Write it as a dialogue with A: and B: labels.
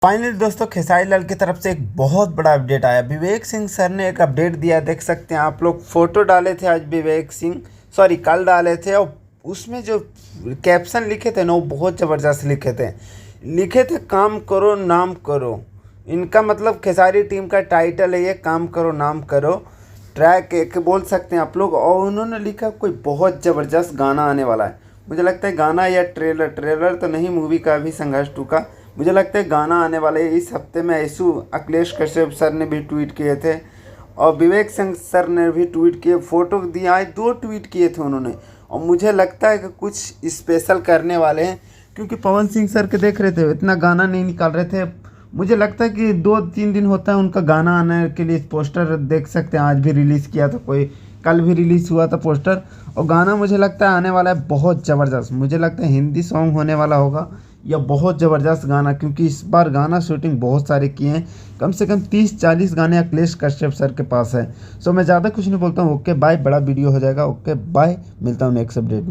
A: Finally दोस्तों खेसारी लाल की तरफ से एक बहुत बड़ा अपडेट आया। विवेक सिंह सर ने एक अपडेट दिया, देख सकते हैं आप लोग। फोटो डाले थे आज विवेक सिंह, सॉरी कल डाले थे, और उसमें जो कैप्शन लिखे थे ना वो बहुत ज़बरदस्त लिखे थे काम करो नाम करो। इनका मतलब खेसारी टीम का टाइटल है ये, काम करो नाम करो। ट्रैक एक बोल सकते हैं आप लोग। और उन्होंने लिखा कोई बहुत ज़बरदस्त गाना आने वाला है। मुझे लगता है गाना या ट्रेलर तो नहीं, मूवी का भी संघर्ष 2 का। मुझे लगता है गाना आने वाला है इस हफ्ते में। ऐसू अखिलेश कश्यप सर ने भी ट्वीट किए थे और विवेक सिंह सर ने भी ट्वीट किए, फोटो दिया है, 2 ट्वीट किए थे उन्होंने। और मुझे लगता है कि कुछ स्पेशल करने वाले हैं, क्योंकि पवन सिंह सर के देख रहे थे इतना गाना नहीं निकाल रहे थे। मुझे लगता है कि 2-3 दिन होता है उनका गाना आने के लिए। पोस्टर देख सकते हैं, आज भी रिलीज़ किया था कोई, कल भी रिलीज़ हुआ था पोस्टर। और गाना मुझे लगता है आने वाला है बहुत ज़बरदस्त। मुझे लगता है हिंदी सॉन्ग होने वाला होगा या बहुत ज़बरदस्त गाना, क्योंकि इस बार गाना शूटिंग बहुत सारे किए हैं। कम से कम 30-40 गाने अखिलेश कश्यप सर के पास है। सो मैं ज़्यादा कुछ नहीं बोलता हूँ। ओके बाय, बड़ा वीडियो हो जाएगा। ओके बाय, मिलता हूँ नेक्स्ट अपडेट में।